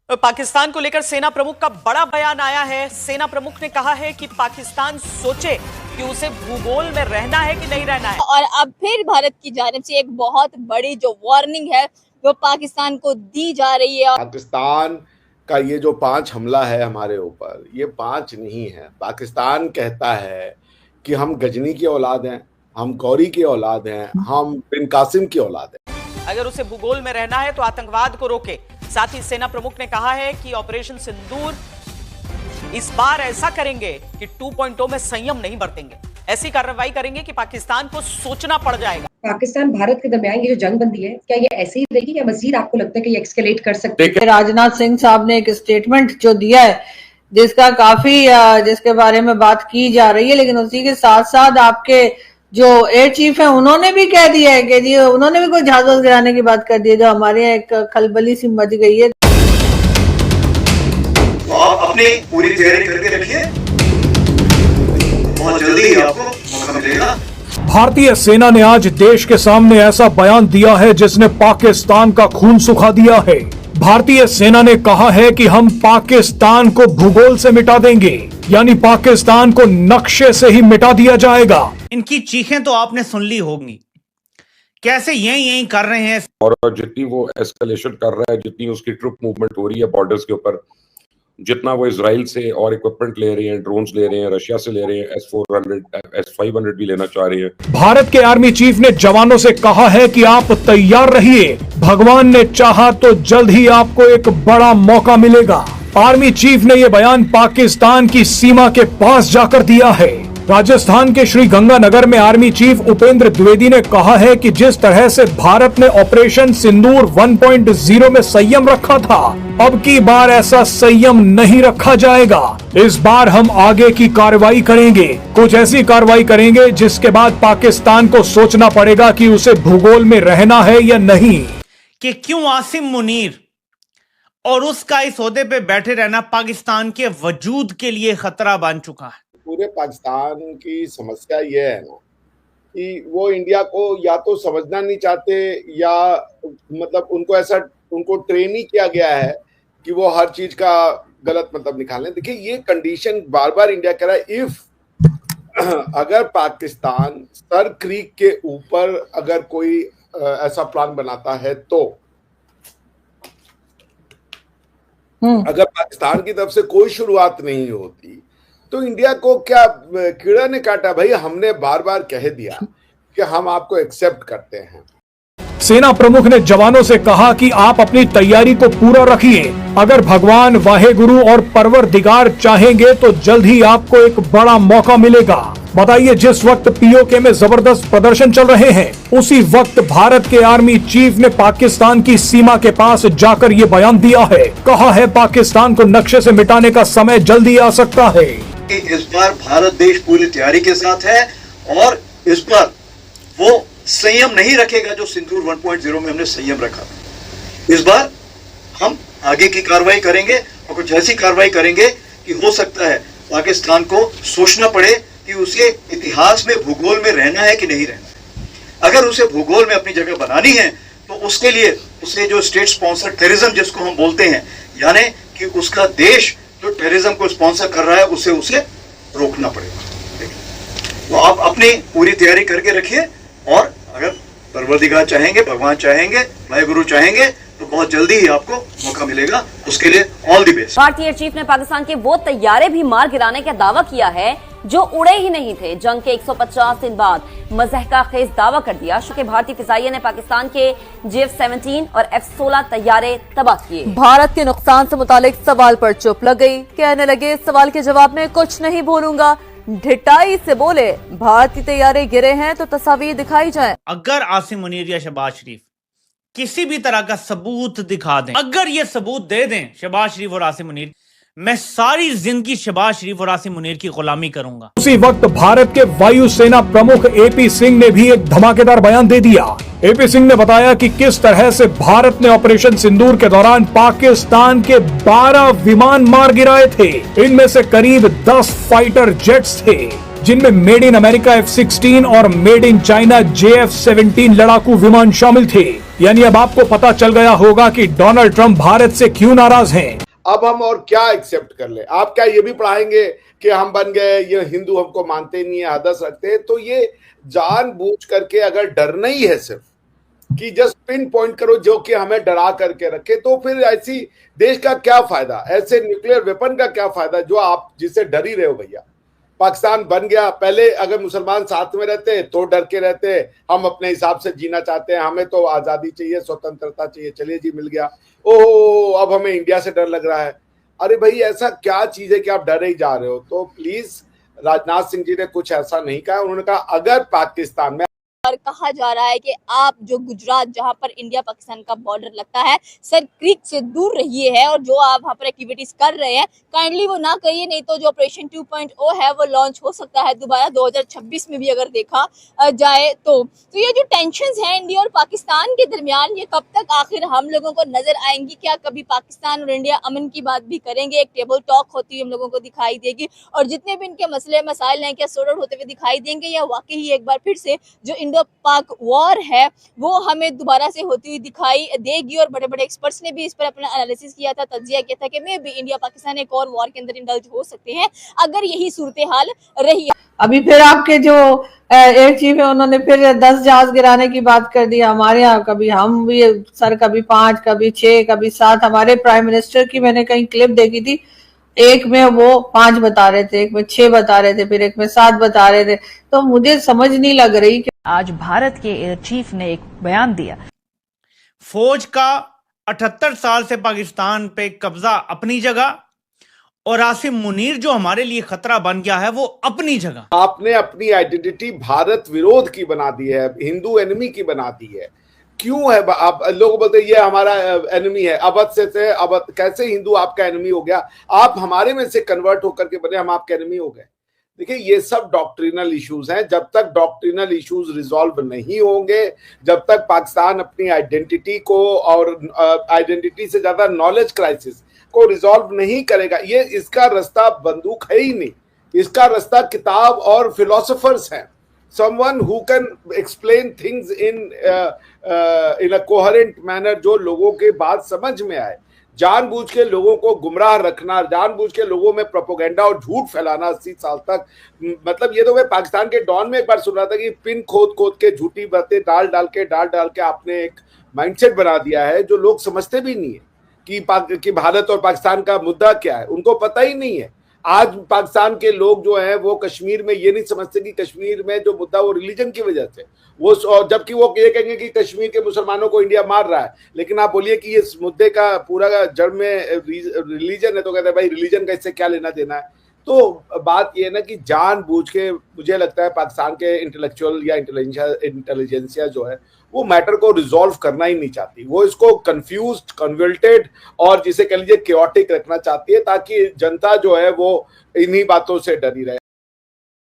पाकिस्तान को लेकर सेना प्रमुख का बड़ा बयान आया है। सेना प्रमुख ने कहा है कि पाकिस्तान सोचे कि उसे भूगोल में रहना है कि नहीं रहना है। और अब फिर भारत की जानिब से एक बहुत बड़ी जो वार्निंग है वो पाकिस्तान को दी जा रही है। पाकिस्तान का ये जो 5 हमला है हमारे ऊपर, ये 5 नहीं है। पाकिस्तान कहता है कि हम गजनी की औलाद हैं, हम गौरी की औलाद हैं, हम बिन कासिम की औलाद हैं। अगर उसे भूगोल में रहना है तो आतंकवाद को रोके। साथ ही सेना प्रमुख ने कहा है कि ऑपरेशन सिंदूर इस बार ऐसा करेंगे कि 2.0 में संयम नहीं बरतेंगे। ऐसी कार्रवाई करेंगे कि पाकिस्तान को सोचना पड़ जाएगा। पाकिस्तान भारत के दरमियान ये जो जंग बंदी है, क्या ये ऐसे ही रहेगी या मजीद आपको लगता है कि ये एक्सकेलेट कर सकते हैं? राजनाथ सिंह साहब ने एक स्टेटमेंट जो दिया है जिसका काफी जिसके बारे में बात की जा रही है, लेकिन उसी के साथ साथ आपके जो एयर चीफ है उन्होंने भी कह दिया है कि जी उन्होंने भी कोई जहाज गिराने की बात कर दी है, जो हमारे यहाँ एक खलबली सी मच गई है। तो आप अपनी पूरी तैयारी करके रखिए, बहुत जल्दी आपको मौका मिलेगा। भारतीय सेना ने आज देश के सामने ऐसा बयान दिया है जिसने पाकिस्तान का खून सुखा दिया है। भारतीय सेना ने कहा है कि हम पाकिस्तान को भूगोल से मिटा देंगे, यानी पाकिस्तान को नक्शे से ही मिटा दिया जाएगा। इनकी चीखें तो आपने सुन ली होंगी, कैसे यही कर रहे हैं। और जितनी वो एस्केलेशन कर रहा है, जितनी उसकी ट्रुप मूवमेंट हो रही है बॉर्डर्स के ऊपर, जितना वो इजराइल से और इक्विपमेंट ले रहे हैं, ड्रोन्स ले रहे हैं, रशिया से ले रहे हैं, S-400, S-500 भी लेना चाह रहे हैं। भारत के आर्मी चीफ ने जवानों से कहा है कि आप तैयार रहिए, भगवान ने चाहा तो जल्द ही आपको एक बड़ा मौका मिलेगा। आर्मी चीफ ने यह बयान पाकिस्तान की सीमा के पास जाकर दिया है। राजस्थान के श्री गंगानगर में आर्मी चीफ उपेंद्र द्विवेदी ने कहा है कि जिस तरह से भारत ने ऑपरेशन सिंदूर 1.0 में संयम रखा था, अब की बार ऐसा संयम नहीं रखा जाएगा। इस बार हम आगे की कार्रवाई करेंगे, कुछ ऐसी कार्रवाई करेंगे जिसके बाद पाकिस्तान को सोचना पड़ेगा कि उसे भूगोल में रहना है या नहीं। कि क्यों आसिम मुनीर और उसका इस ओहदे पे बैठे रहना पाकिस्तान के वजूद के लिए खतरा बन चुका है। पूरे पाकिस्तान की समस्या ये है ना कि वो इंडिया को या तो समझना नहीं चाहते, या मतलब उनको ट्रेन ही किया गया है कि वो हर चीज का गलत मतलब निकालें। देखिए, ये कंडीशन बार बार इंडिया कह रहा है, इफ अगर पाकिस्तान सर क्रीक के ऊपर अगर कोई ऐसा प्लान बनाता है तो अगर पाकिस्तान की तरफ से कोई शुरुआत नहीं होती तो इंडिया को क्या कीड़ा ने काटा? भाई, हमने बार बार कह दिया कि हम आपको एक्सेप्ट करते हैं। सेना प्रमुख ने जवानों से कहा कि आप अपनी तैयारी को पूरा रखिए, अगर भगवान वाहेगुरु और परवरदिगार चाहेंगे तो जल्द ही आपको एक बड़ा मौका मिलेगा। बताइए, जिस वक्त पीओके में जबरदस्त प्रदर्शन चल रहे हैं, उसी वक्त भारत के आर्मी चीफ ने पाकिस्तान की सीमा के पास जाकर ये बयान दिया है। कहा है पाकिस्तान को नक्शे से मिटाने का समय जल्दी आ सकता है। इस बार भारत देश पूरी तैयारी के साथ है और इस बार वो संयम नहीं रखेगा जो सिंदूर 1.0 में हमने संयम रखा। इस बार हम आगे की कार्रवाई करेंगे और कुछ ऐसी कार्रवाई करेंगे कि हो सकता है पाकिस्तान को सोचना पड़े कि उसे इतिहास में भूगोल में रहना है कि नहीं रहना है। अगर उसे भूगोल में अपनी जगह बनानी है तो उसके लिए उसे जो स्टेट स्पॉन्सर टेररिज्म जिसको हम बोलते हैं, यानी कि उसका देश जो टेररिज्म को स्पॉन्सर कर रहा है उसे रोकना पड़ेगा। तो आप अपनी पूरी तैयारी करके रखिए, और अगर परवरदिगार चाहेंगे, भगवान चाहेंगे, वाहेगुरु चाहेंगे तो बहुत जल्दी ही आपको मौका मिलेगा। उसके लिए ऑल द बेस्ट। भारतीय चीफ ने पाकिस्तान के वो तैयारे भी मार गिराने का दावा किया है जो उड़े ही नहीं थे। जंग के 150 दिन बाद मज़हका खेज दावा कर दिया कि भारतीय फिजाइया ने पाकिस्तान के JF-17 और F-16 तैयारे तबाह किए। भारत के नुकसान से मुतालिक सवाल पर चुप लग गई, कहने लगे इस सवाल के जवाब में कुछ नहीं बोलूंगा। ढिटाई से बोले, भारत की तैयारे गिरे हैं तो तस्वीर दिखाई जाए। अगर आसिम मुनीर या शहबाज शरीफ किसी भी तरह का सबूत दिखा दें, अगर ये सबूत दे दें शहबाज शरीफ और आसिम मुनीर, मैं सारी जिंदगी शहबाज शरीफ और आसिम मुनीर की गुलामी करूंगा। उसी वक्त भारत के वायुसेना प्रमुख AP सिंह ने भी एक धमाकेदार बयान दे दिया। AP सिंह ने बताया कि किस तरह से भारत ने ऑपरेशन सिंदूर के दौरान पाकिस्तान के 12 विमान मार गिराए थे। इनमें से करीब 10 फाइटर जेट्स थे। जिनमें मेड इन अमेरिका F-16 और मेड इन चाइना JF-17 लड़ाकू विमान शामिल थे। यानी अब आपको पता चल गया होगा कि डोनाल्ड ट्रंप भारत से क्यों नाराज हैं। अब हम और क्या एक्सेप्ट कर ले? आप क्या ये भी पढ़ाएंगे कि हम बन गए, ये हिंदू हमको मानते नहीं है, हदस रखते हैं? तो ये जानबूझ करके अगर डरना ही है सिर्फ कि जस्ट पिन पॉइंट करो जो कि हमें डरा करके रखे, तो फिर ऐसी देश का क्या फायदा, ऐसे न्यूक्लियर वेपन का क्या फायदा जो आप जिससे डर ही रहे हो भैया। पाकिस्तान बन गया, पहले अगर मुसलमान साथ में रहते तो डर के रहते, हम अपने हिसाब से जीना चाहते हैं, हमें तो आजादी चाहिए, स्वतंत्रता चाहिए, चलिए जी मिल गया, ओहो अब हमें इंडिया से डर लग रहा है। अरे भाई ऐसा क्या चीज है कि आप डरे ही जा रहे हो? तो प्लीज, राजनाथ सिंह जी ने कुछ ऐसा नहीं कहा। उन्होंने कहा अगर पाकिस्तान में, और कहा जा रहा है कि आप जो गुजरात जहां पर इंडिया पाकिस्तान का बॉर्डर लगता है, सर क्रीक से दूर रहिए है, और जो आप वहां पर एक्टिविटीज कर रहे हैं काइंडली वो ना करिए, नहीं तो जो ऑपरेशन 2.0 है वो लॉन्च हो सकता है दोबारा 2026 में भी अगर देखा जाए तो ये जो टेंशंस हैं इंडिया और पाकिस्तान के दरमियान, ये कब तक आखिर हम लोगों को नजर आएंगी? क्या कभी पाकिस्तान और इंडिया अमन की बात भी करेंगे, एक टेबल टॉक होती हुई हम लोगों को दिखाई देगी, और जितने भी इनके मसले मसाइल हैं क्या सॉर्ट आउट होते हुए दिखाई देंगे, या वाकई ही एक बार फिर से जो इंडो पाक वॉर है वो हमें दोबारा से होती हुई दिखाई देगी? और बड़े बड़े एक्सपर्ट्स ने भी इस पर अपना एनालिसिस किया था, तज्जिया किया था कि मे भी इंडिया पाकिस्तान एक और वॉर के अंदर इंडल्ज हो सकते हैं अगर यही सूरत हाल रही। अभी फिर आपके जो एयर चीफ है उन्होंने फिर 10 जहाज गिराने की बात कर दी। हमारे यहाँ कभी हम भी सर, कभी 5, कभी 6, कभी 7। हमारे प्राइम मिनिस्टर की मैंने कहीं क्लिप देखी थी, एक में वो 5 बता रहे थे, एक में 6 बता रहे थे, फिर एक में 7 बता रहे थे। तो मुझे समझ नहीं लग रही कि आज भारत के एयर चीफ ने एक बयान दिया, फौज का 78 साल से पाकिस्तान पे कब्जा अपनी जगह, और आसिम मुनीर जो हमारे लिए खतरा बन गया है वो अपनी जगह। आपने अपनी आइडेंटिटी भारत विरोध की बना दी है, हिंदू एनिमी की बना दी है। क्यों है? आप लोग बोलते ये हमारा एनिमी है, अवध से अवध कैसे हिंदू आपका एनिमी हो गया? आप हमारे में से कन्वर्ट होकर के बने, हम आपके एनिमी हो गए। देखिए ये सब डॉक्ट्रिनल इश्यूज हैं। जब तक डॉक्ट्रिनल इश्यूज रिजॉल्व नहीं होंगे, जब तक पाकिस्तान अपनी आइडेंटिटी को और आइडेंटिटी से ज्यादा नॉलेज क्राइसिस को रिजॉल्व नहीं करेगा, ये इसका रास्ता बंदूक है ही नहीं, इसका रास्ता किताब और फिलोसोफर्स हैं। someone who can explain things in a coherent manner, जो लोगों के बात समझ में आए। जानबूझ के लोगों को गुमराह रखना, जानबूझ के लोगों में प्रोपोगेंडा और झूठ फैलाना 80 साल तक, मतलब ये तो मैं पाकिस्तान के डॉन में एक बार सुन रहा था कि पिन खोद के झूठी बातें डाल डाल के आपने एक माइंडसेट बना दिया है जो लोग समझते भी नहीं है कि भारत और पाकिस्तान का मुद्दा क्या है, उनको पता ही नहीं है। आज पाकिस्तान के लोग जो हैं वो कश्मीर में ये नहीं समझते कि कश्मीर में जो मुद्दा वो रिलीजन की वजह से, वो जबकि वो ये कहेंगे कि कश्मीर के मुसलमानों को इंडिया मार रहा है, लेकिन आप बोलिए कि इस मुद्दे का पूरा जड़ में रिलीजन है, तो कहते हैं भाई रिलीजन का इससे क्या लेना देना है। तो बात ये है ना कि जानबूझ के मुझे लगता है पाकिस्तान के इंटेलेक्चुअल या इंटेलिजेंसिया जो है वो मैटर को रिजॉल्व करना ही नहीं चाहती, वो इसको कंफ्यूज्ड, कन्वर्टेड और जिसे कह लीजिए केओटिक रखना चाहती है, ताकि जनता जो है वो इन्हीं बातों से डरी रहे।